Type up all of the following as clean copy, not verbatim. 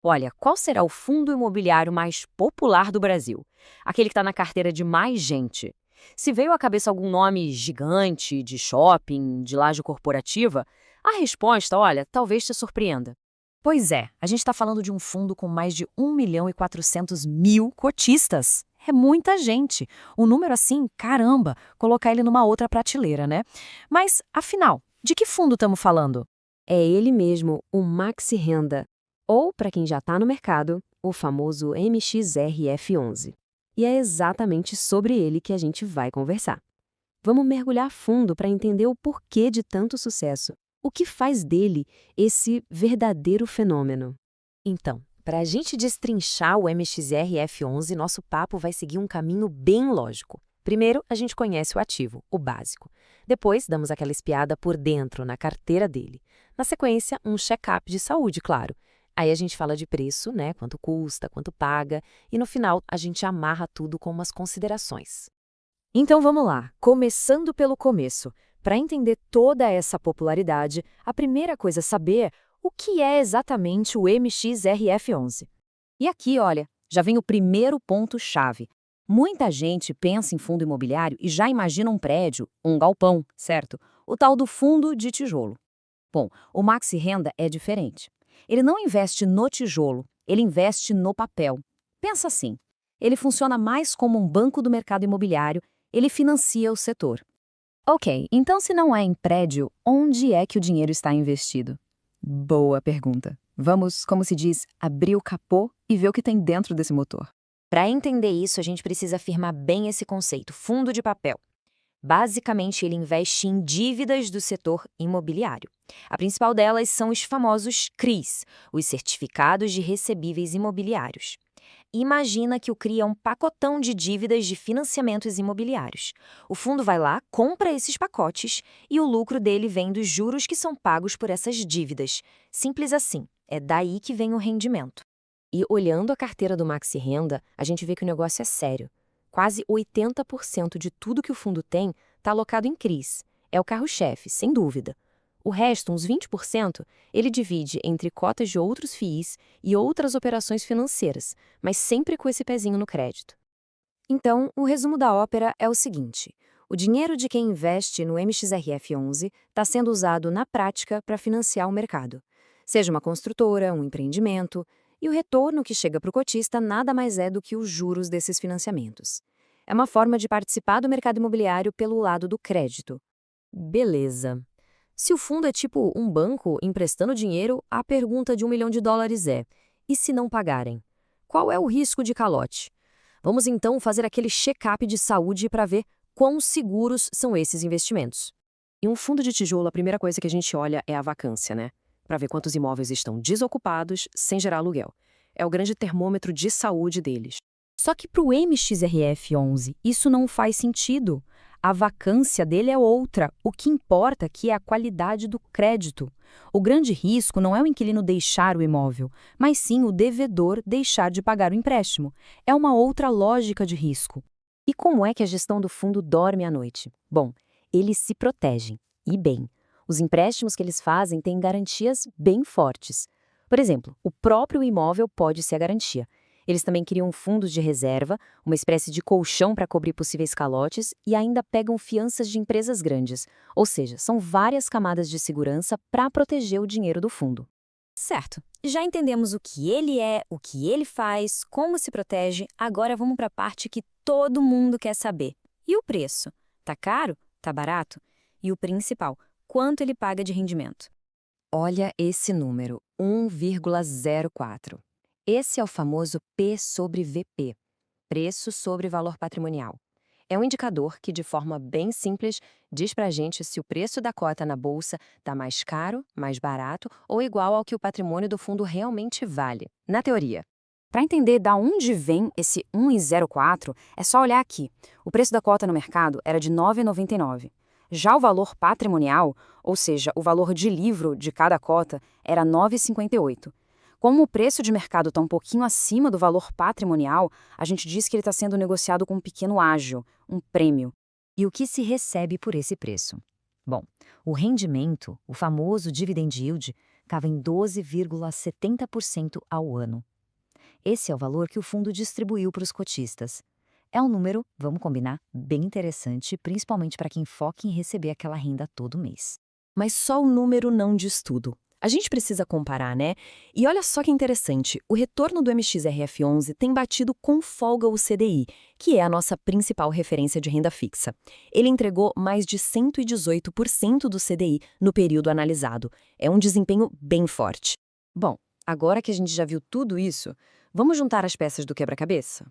Olha, qual será o fundo imobiliário mais popular do Brasil? Aquele que está na carteira de mais gente. Se veio à cabeça algum nome gigante, de shopping, de laje corporativa, a resposta, olha, talvez te surpreenda. Pois é, a gente está falando de um fundo com mais de 1.400.000 cotistas. É muita gente. Um número assim, caramba, colocar ele numa outra prateleira, né? Mas, afinal, de que fundo estamos falando? É ele mesmo, o Maxi Renda, ou, para quem já está no mercado, o famoso MXRF11. E é exatamente sobre ele que a gente vai conversar. Vamos mergulhar a fundo para entender o porquê de tanto sucesso. O que faz dele esse verdadeiro fenômeno? Então, para a gente destrinchar o MXRF11, nosso papo vai seguir um caminho bem lógico. Primeiro, a gente conhece o ativo, o básico. Depois, damos aquela espiada por dentro, na carteira dele. Na sequência, um check-up de saúde, claro. Aí a gente fala de preço, né? Quanto custa, quanto paga. E no final, a gente amarra tudo com umas considerações. Então vamos lá, começando pelo começo. Para entender toda essa popularidade, a primeira coisa a saber é o que é exatamente o MXRF11. E aqui, olha, já vem o primeiro ponto-chave. Muita gente pensa em fundo imobiliário e já imagina um prédio, um galpão, certo? O tal do fundo de tijolo. Bom, o Maxi Renda é diferente. Ele não investe no tijolo, ele investe no papel. Pensa assim, ele funciona mais como um banco do mercado imobiliário, ele financia o setor. Ok, então se não é em prédio, onde é que o dinheiro está investido? Boa pergunta. Vamos, como se diz, abrir o capô e ver o que tem dentro desse motor. Para entender isso, a gente precisa afirmar bem esse conceito, fundo de papel. Basicamente, ele investe em dívidas do setor imobiliário. A principal delas são os famosos CRIs, os Certificados de Recebíveis Imobiliários. Imagina que o CRI é um pacotão de dívidas de financiamentos imobiliários. O fundo vai lá, compra esses pacotes e o lucro dele vem dos juros que são pagos por essas dívidas. Simples assim, é daí que vem o rendimento. E olhando a carteira do Maxi Renda, a gente vê que o negócio é sério. Quase 80% de tudo que o fundo tem está alocado em CRIs. É o carro-chefe, sem dúvida. O resto, uns 20%, ele divide entre cotas de outros FIIs e outras operações financeiras, mas sempre com esse pezinho no crédito. Então, o resumo da ópera é o seguinte: o dinheiro de quem investe no MXRF11 está sendo usado na prática para financiar o mercado. Seja uma construtora, um empreendimento, e o retorno que chega para o cotista nada mais é do que os juros desses financiamentos. É uma forma de participar do mercado imobiliário pelo lado do crédito. Beleza. Se o fundo é tipo um banco emprestando dinheiro, a pergunta de US$ 1 milhão é: e se não pagarem? Qual é o risco de calote? Vamos então fazer aquele check-up de saúde para ver quão seguros são esses investimentos. Em um fundo de tijolo, a primeira coisa que a gente olha é a vacância, né? Para ver quantos imóveis estão desocupados, sem gerar aluguel. É o grande termômetro de saúde deles. Só que para o MXRF11, isso não faz sentido. A vacância dele é outra. O que importa aqui é a qualidade do crédito. O grande risco não é o inquilino deixar o imóvel, mas sim o devedor deixar de pagar o empréstimo. É uma outra lógica de risco. E como é que a gestão do fundo dorme à noite? Bom, eles se protegem, e bem. Os empréstimos que eles fazem têm garantias bem fortes. Por exemplo, o próprio imóvel pode ser a garantia. Eles também criam fundos de reserva, uma espécie de colchão para cobrir possíveis calotes e ainda pegam fianças de empresas grandes. Ou seja, são várias camadas de segurança para proteger o dinheiro do fundo. Certo, já entendemos o que ele é, o que ele faz, como se protege, agora vamos para a parte que todo mundo quer saber. E o preço? Tá caro? Tá barato? E o principal, quanto ele paga de rendimento? Olha esse número, 1,04. Esse é o famoso P sobre VP, preço sobre valor patrimonial. É um indicador que, de forma bem simples, diz pra gente se o preço da cota na bolsa está mais caro, mais barato ou igual ao que o patrimônio do fundo realmente vale, na teoria. Para entender de onde vem esse 1,04, é só olhar aqui. O preço da cota no mercado era de R$ 9,99. Já o valor patrimonial, ou seja, o valor de livro de cada cota, era R$ 9,58. Como o preço de mercado está um pouquinho acima do valor patrimonial, a gente diz que ele está sendo negociado com um pequeno ágio, um prêmio. E o que se recebe por esse preço? Bom, o rendimento, o famoso dividend yield, ficava em 12,70% ao ano. Esse é o valor que o fundo distribuiu para os cotistas. É um número, vamos combinar, bem interessante, principalmente para quem foca em receber aquela renda todo mês. Mas só o número não diz tudo. A gente precisa comparar, né? E olha só que interessante, o retorno do MXRF11 tem batido com folga o CDI, que é a nossa principal referência de renda fixa. Ele entregou mais de 118% do CDI no período analisado. É um desempenho bem forte. Bom, agora que a gente já viu tudo isso, vamos juntar as peças do quebra-cabeça?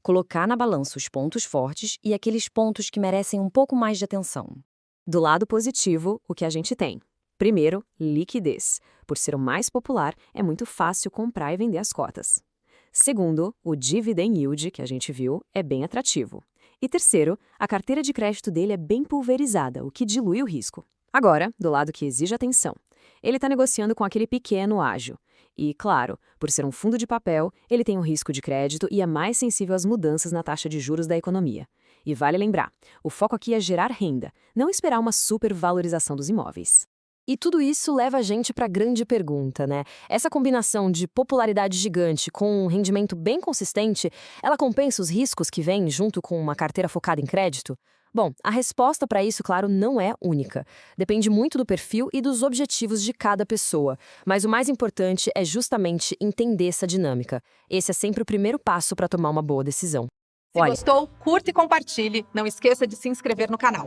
Colocar na balança os pontos fortes e aqueles pontos que merecem um pouco mais de atenção. Do lado positivo, o que a gente tem? Primeiro, liquidez. Por ser o mais popular, é muito fácil comprar e vender as cotas. Segundo, o dividend yield, que a gente viu, é bem atrativo. E terceiro, a carteira de crédito dele é bem pulverizada, o que dilui o risco. Agora, do lado que exige atenção. Ele está negociando com aquele pequeno ágio. E, claro, por ser um fundo de papel, ele tem um risco de crédito e é mais sensível às mudanças na taxa de juros da economia. E vale lembrar, o foco aqui é gerar renda, não esperar uma supervalorização dos imóveis. E tudo isso leva a gente para a grande pergunta, né? Essa combinação de popularidade gigante com um rendimento bem consistente, ela compensa os riscos que vêm junto com uma carteira focada em crédito? Bom, a resposta para isso, claro, não é única. Depende muito do perfil e dos objetivos de cada pessoa. Mas o mais importante é justamente entender essa dinâmica. Esse é sempre o primeiro passo para tomar uma boa decisão. Se gostou, curta e compartilhe. Não esqueça de se inscrever no canal.